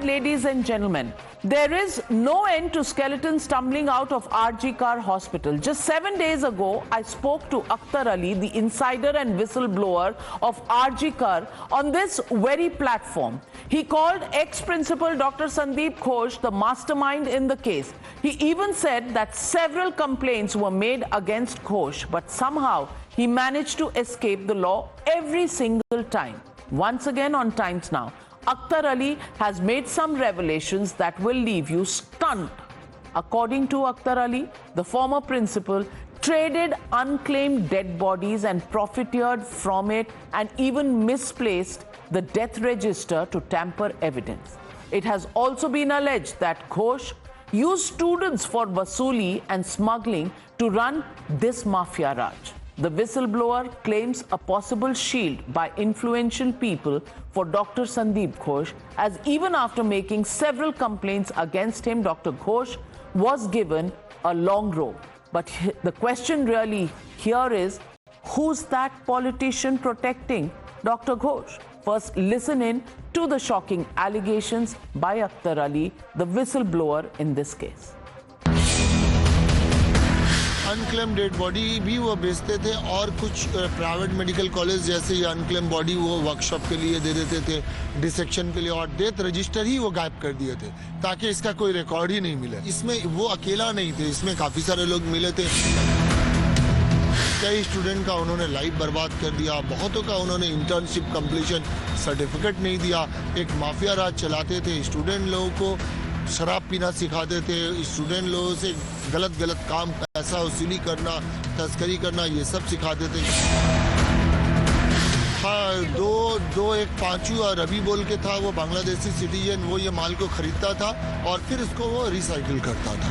ladies and gentlemen. There is no end to skeletons tumbling out of RG Kar Hospital. Just 7 days ago, I spoke to Akhtar Ali, the insider and whistleblower of RG Kar, on this very platform. He called ex-principal Dr. Sandip Ghosh the mastermind in the case. He even said that several complaints were made against Ghosh, but somehow he managed to escape the law every single time. Once again on Times Now, Akhtar Ali has made some revelations that will leave you stunned. According to Akhtar Ali, the former principal traded unclaimed dead bodies and profiteered from it, and even misplaced the death register to tamper evidence. It has also been alleged that Ghosh used students for vasuli and smuggling to run this Mafia Raj. The whistleblower claims a possible shield by influential people for Dr. Sandip Ghosh, as even after making several complaints against him, Dr. Ghosh was given a long rope. But the question really here is, who's that politician protecting Dr. Ghosh? First, listen in to the shocking allegations by Akhtar Ali, the whistleblower in this case. Unclaim dead body भी वो बेचते थे और कुछ private medical college जैसे ये unclaim body वो workshop के लिए दे देते थे, डिसेक्शन के लिए, और डेथ रजिस्टर ही वो गायब कर दिए थे ताकि इसका कोई रिकॉर्ड ही नहीं मिले। इसमें वो अकेला नहीं थे, इसमें काफी सारे लोग मिले थे। कई स्टूडेंट का उन्होंने लाइफ बर्बाद कर दिया, बहुतों का उन्होंने इंटर्नशिप कंप्लीशन सर्टिफिकेट नहीं दिया। एक माफिया राज चलाते थे, स्टूडेंट लोगों को शराब पीना सिखाते थे, स्टूडेंट लोगों से गलत काम, पैसा वसूली करना, तस्करी करना, ये सब सिखाते थे। हाँ, दो एक पांचू और रवि बोल के था, वो बांग्लादेशी सिटीजन, वो ये माल को खरीदता था और फिर उसको वो रिसाइकिल करता था।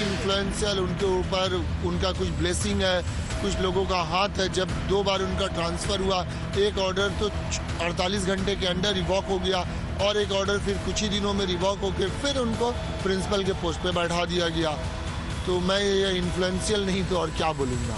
इन्फ्लुएंशियल, उनके ऊपर उनका कुछ ब्लेसिंग है, कुछ लोगों का हाथ है। जब 2 बार उनका ट्रांसफर हुआ, एक ऑर्डर तो 48 घंटे के अंदर रिवॉक हो गया और एक ऑर्डर फिर कुछ ही दिनों में रिवॉक होकर फिर उनको प्रिंसिपल के पोस्ट पे बैठा दिया गया। तो मैं ये इन्फ्लुएंशियल नहीं तो और क्या बोलूँगा।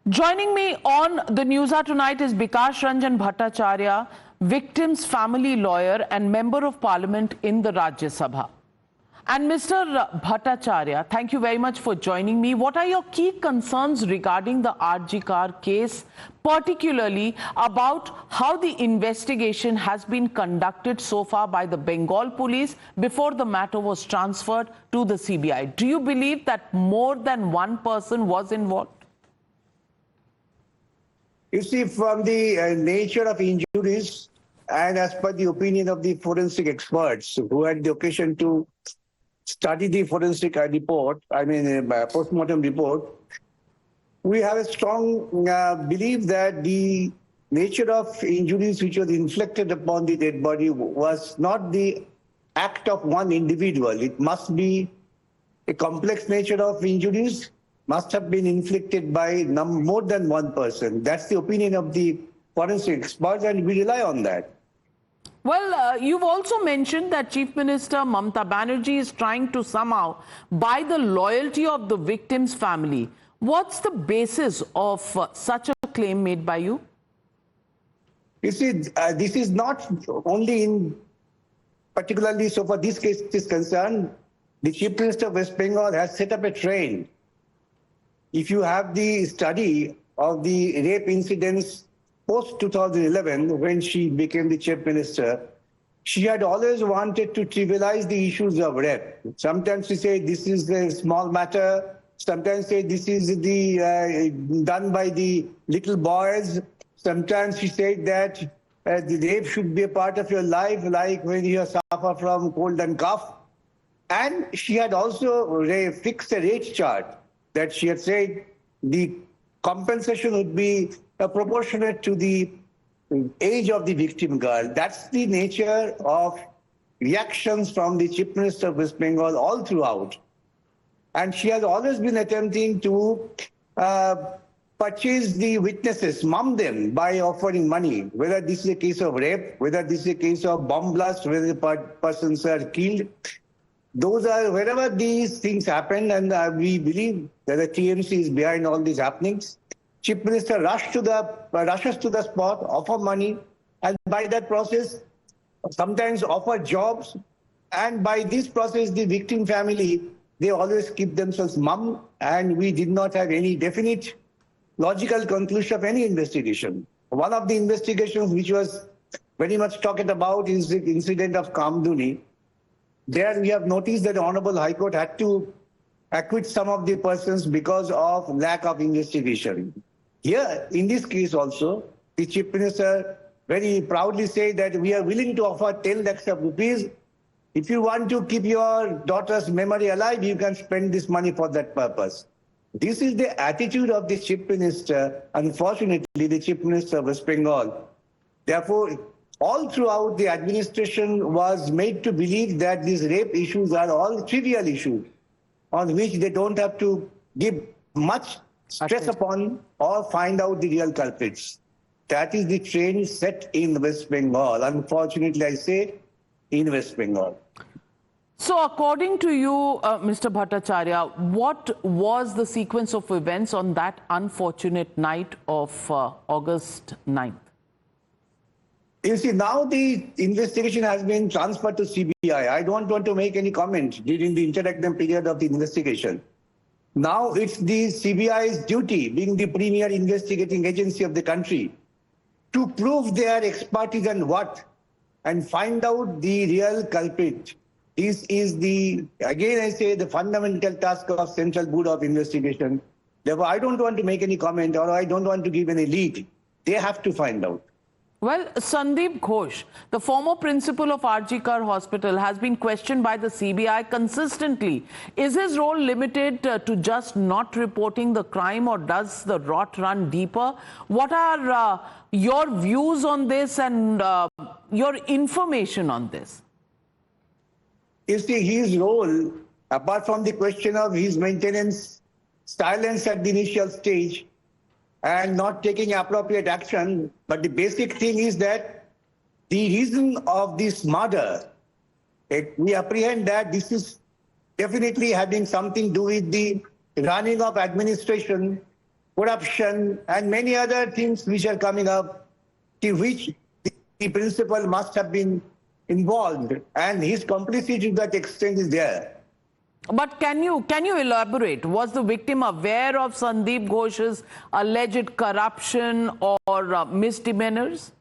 Joining me on the Newshour tonight is Bikash Ranjan Bhattacharya, victim's family lawyer and member of parliament in the Rajya Sabha. And Mr. Bhattacharya, thank you very much for joining me. What are your key concerns regarding the RG Kar case, particularly about how the investigation has been conducted so far by the Bengal police before the matter was transferred to the CBI? Do you believe that more than one person was involved? You see, from the nature of injuries and as per the opinion of the forensic experts who had the occasion to study the forensic report, postmortem report, we have a strong belief that the nature of injuries which was inflicted upon the dead body was not the act of one individual. It must be a complex nature of injuries, must have been inflicted by more than one person. That's the opinion of the forensic experts, and we rely on that. Well, you've also mentioned that Chief Minister Mamata Banerjee is trying to somehow buy the loyalty of the victim's family. What's the basis of such a claim made by you? You see, this is not only in, particularly so far this case is concerned, the Chief Minister of West Bengal has set up a train. If you have the study of the rape incidents post-2011, when she became the Chief Minister, she had always wanted to trivialize the issues of rape. Sometimes she said this is a small matter, sometimes say this is done by the little boys. Sometimes she said that the rape should be a part of your life, like when you suffer from cold and cough. And she had also fixed a rate chart that she had said the compensation would be proportionate to the age of the victim girl. That's the nature of reactions from the Chief Minister of West Bengal all throughout. And she has always been attempting to purchase the witnesses, mum them by offering money, whether this is a case of rape, whether this is a case of bomb blast, whether the persons are killed. those are wherever these things happen, and we believe that the TMC is behind all these happenings. Chief Minister rushes to the spot, offer money, and by that process, sometimes offer jobs. And by this process, the victim family, they always keep themselves mum, and we did not have any definite logical conclusion of any investigation. One of the investigations which was very much talked about is the incident of Kamduni. There we have noticed that the Honorable High Court had to acquit some of the persons because of lack of investigation. Here, in this case also, the Chief Minister very proudly said that we are willing to offer 10 lakhs of rupees. If you want to keep your daughter's memory alive, you can spend this money for that purpose. This is the attitude of the Chief Minister, unfortunately, the Chief Minister of West Bengal. Therefore, all throughout the administration was made to believe that these rape issues are all trivial issues on which they don't have to give much stress upon or find out the real culprits. That is the trend set in West Bengal. Unfortunately, I say in West Bengal. So according to you, Mr. Bhattacharya, what was the sequence of events on that unfortunate night of August 9th? You see, now the investigation has been transferred to CBI. I don't want to make any comment during the interregnum period of the investigation. Now it's the CBI's duty, being the premier investigating agency of the country, to prove their expertise and find out the real culprit. This is again I say, the fundamental task of Central Bureau of Investigation. Therefore, I don't want to make any comment, or I don't want to give any lead. They have to find out. Well, Sandip Ghosh, the former principal of RG Hospital, has been questioned by the CBI consistently. Is his role limited to just not reporting the crime, or does the rot run deeper? What are your views on this and your information on this? You see, his role, apart from the question of his maintenance, silence at the initial stage, and not taking appropriate action. But the basic thing is that the reason of this murder, we apprehend that this is definitely having something to do with the running of administration, corruption, and many other things which are coming up, to which the principal must have been involved, and his complicity to that extent is there. But can you elaborate? Was the victim aware of Sandip Ghosh's alleged corruption or misdemeanors?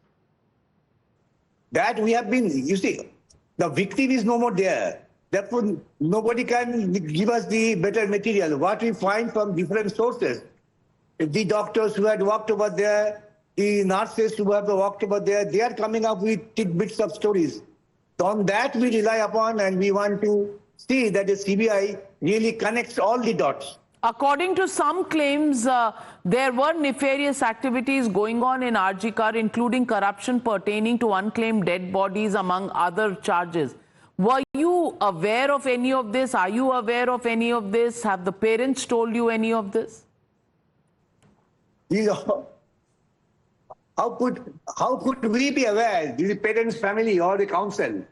That we have been, you see, the victim is no more there. Therefore, nobody can give us the better material. What we find from different sources, the doctors who had walked over there, the nurses who have walked over there, they are coming up with tidbits of stories. So on that we rely upon, and we want to see that the CBI really connects all the dots. According to some claims, there were nefarious activities going on in RG, including corruption pertaining to unclaimed dead bodies, among other charges. Were you aware of any of this? Are you aware of any of this? Have the parents told you any of this? How could we be aware? The parents' family or the council?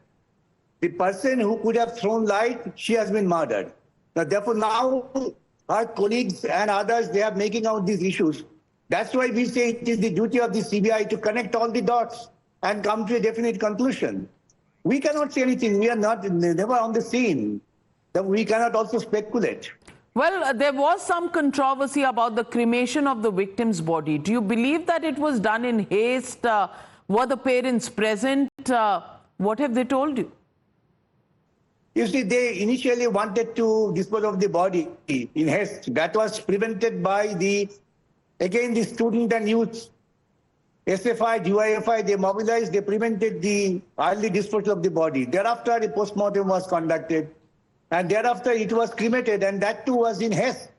The person who could have thrown light, she has been murdered. Therefore, now our colleagues and others, they are making out these issues. That's why we say it is the duty of the CBI to connect all the dots and come to a definite conclusion. We cannot say anything. We are never on the scene. We cannot also speculate. Well, there was some controversy about the cremation of the victim's body. Do you believe that it was done in haste? Were the parents present? What have they told you? You see, they initially wanted to dispose of the body in haste. That was prevented by the student and youth, SFI, DYFI, they mobilized, they prevented the early disposal of the body. Thereafter, a postmortem was conducted, and thereafter it was cremated, and that too was in haste.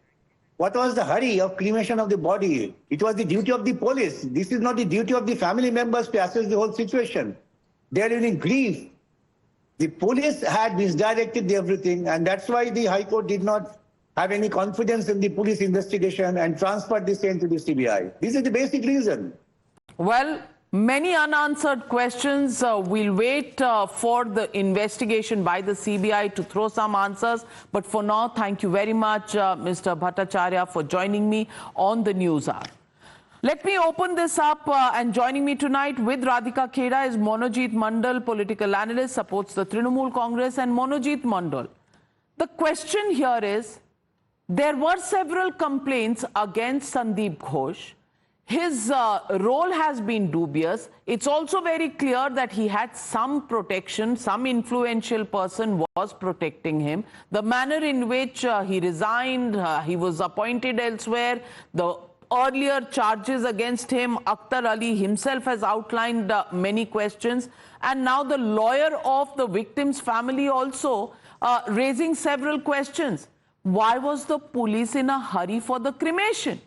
What was the hurry of cremation of the body? It was the duty of the police. This is not the duty of the family members to assess the whole situation. They are in grief. The police had misdirected everything, and that's why the High Court did not have any confidence in the police investigation and transferred the same to the CBI. This is the basic reason. Well, Many unanswered questions. We'll wait for the investigation by the CBI to throw some answers. But for now, thank you very much, Mr. Bhattacharya, for joining me on the Newshour. Let me open this up, and joining me tonight with Radhika Kheda is Monojit Mandal, political analyst, supports the Trinamool Congress. And Monojit Mandal, the question here is, there were several complaints against Sandip Ghosh. His role has been dubious. It's also very clear that he had some protection, some influential person was protecting him. The manner in which he resigned, he was appointed elsewhere, the earlier charges against him, Akhtar Ali himself has outlined many questions. And now the lawyer of the victim's family also raising several questions. Why was the police in a hurry for the cremation?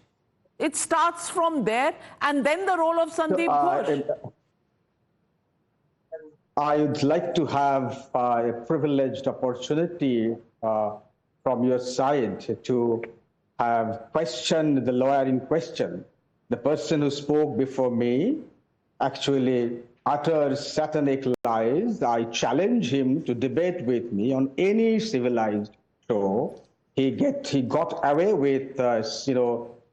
It starts from there, and then the role of Sandip Ghosh. I would like to have a privileged opportunity from your side to have questioned the lawyer in question. The person who spoke before me actually utters satanic lies. I challenge him to debate with me on any civilized show. He got away with,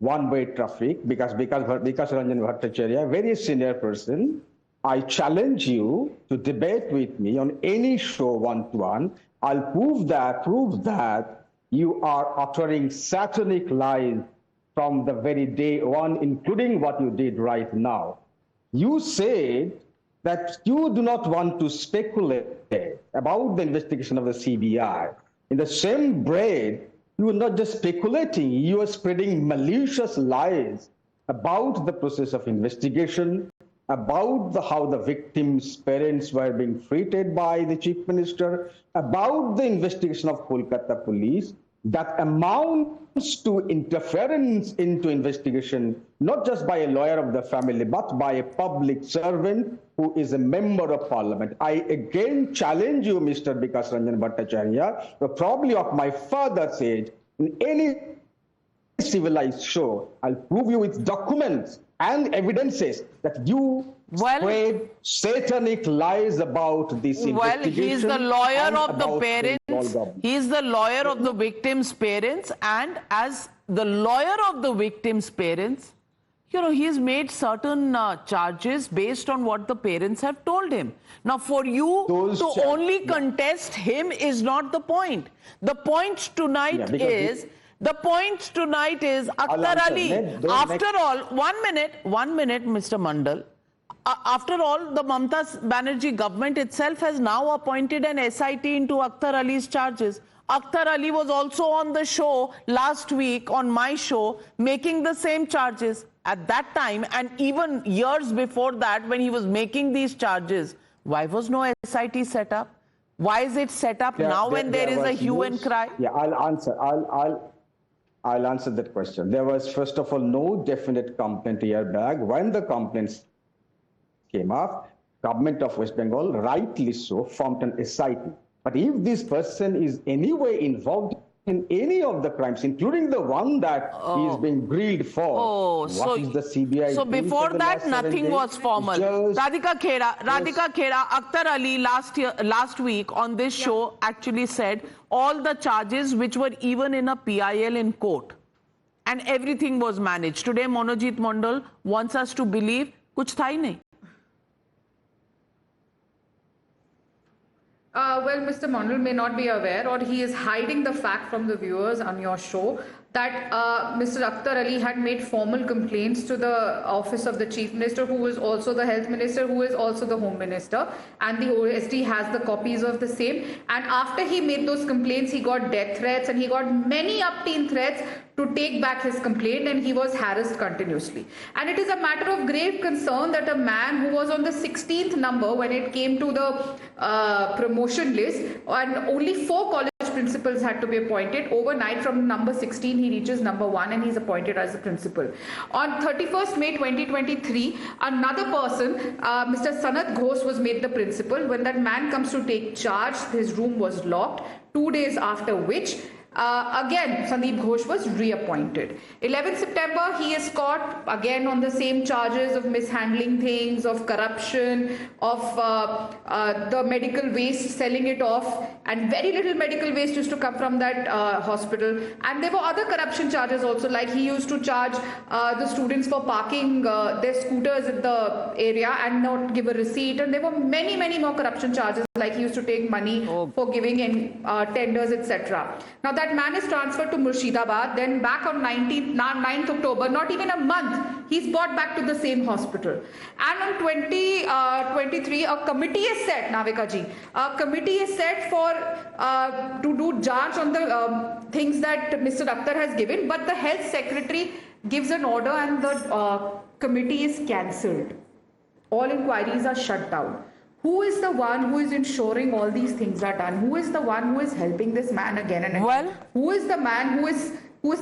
one-way traffic because Ranjan Bhattacharya, a very senior person, I challenge you to debate with me on any show one-to-one. I'll prove that you are uttering satanic lies from the very day one, including what you did right now. You said that you do not want to speculate about the investigation of the CBI. In the same breath, you are not just speculating, you are spreading malicious lies about the process of investigation, about how the victims' parents were being treated by the Chief Minister, about the investigation of Kolkata police, that amounts to interference into investigation, not just by a lawyer of the family, but by a public servant who is a member of parliament. I again challenge you, Mr. Vikas Ranjan Bhattacharya, probably of my father's age, in any civilized show, I'll prove you with documents and evidences that you spread satanic lies about this investigation. Well, he's the lawyer of the parents. He's the lawyer of the victims' parents, and as the lawyer of the victims' parents, he's made certain charges based on what the parents have told him. Now, for you to only contest him is not the point. The point tonight is Akhtar Ali. After all, 1 minute, Mr. Mandal. After all, the Mamta Banerjee government itself has now appointed an SIT into Akhtar Ali's charges. Akhtar Ali was also on the show last week, on my show, making the same charges. At that time, and even years before that, when he was making these charges, why was no SIT set up? Why is it set up now when there is a hue and cry? Yeah, I'll answer that question. There was, first of all, no definite complaint a year back. When the complaints came up, government of West Bengal, rightly so, formed an SIT. But if this person is anyway involved in any of the crimes, including the one that he is being grilled for, what is the CBI? So before that, nothing was formal. Radhika Kheda, Akhtar Ali last week on this show actually said all the charges which were even in a PIL in court, and everything was managed. Today, Monojit Mandal wants us to believe kuch tha hi nahi. Well, Mr. Mandal may not be aware, or he is hiding the fact from the viewers on your show, that Mr. Akhtar Ali had made formal complaints to the office of the Chief Minister, who is also the Health Minister, who is also the Home Minister, and the OSD has the copies of the same. And after he made those complaints, he got death threats and he got many up-teen threats to take back his complaint, and he was harassed continuously. And it is a matter of grave concern that a man who was on the 16th number when it came to the promotion list, and only 4 college principals had to be appointed, overnight from number 16 he reaches number 1 and he's appointed as a principal. On 31st May 2023, another person, Mr. Sandip Ghosh, was made the principal. When that man comes to take charge, his room was locked. 2 days after which Again, Sandip Ghosh was reappointed. 11th September, he is caught again on the same charges of mishandling things, of corruption, of the medical waste, selling it off, and very little medical waste used to come from that hospital. And there were other corruption charges also, like he used to charge the students for parking their scooters in the area and not give a receipt. And there were many, many more corruption charges, like he used to take money for giving in tenders, etc. Now that man is transferred to Murshidabad, then back on 9th October, not even a month, he's brought back to the same hospital. And on 2023, a committee is set, Navika ji, a committee is set for to do judge on the things that Mr. Akhtar has given, but the health secretary gives an order and the committee is cancelled. All inquiries are shut down. Who is the one who is ensuring all these things are done? Who is the one who is helping this man again and again? Well, who is the man who is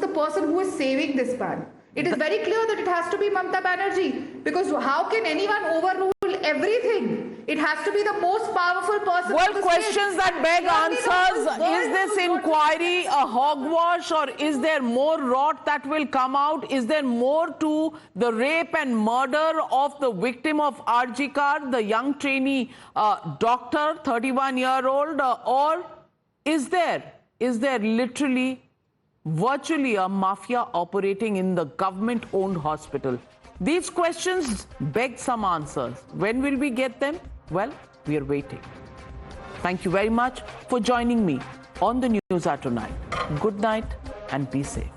the person who is saving this man? It is very clear that it has to be Mamata Banerjee, because how can anyone overrule everything? It has to be the most powerful person. well, questions that beg answers. Is this inquiry a hogwash, or is there more rot that will come out? Is there more to the rape and murder of the victim of RG Kar, the young trainee doctor, 31-year-old, or is there literally virtually a mafia operating in the government-owned hospital? These questions beg some answers. When will we get them? Well, we are waiting. Thank you very much for joining me on the Newshour tonight. Good night and be safe.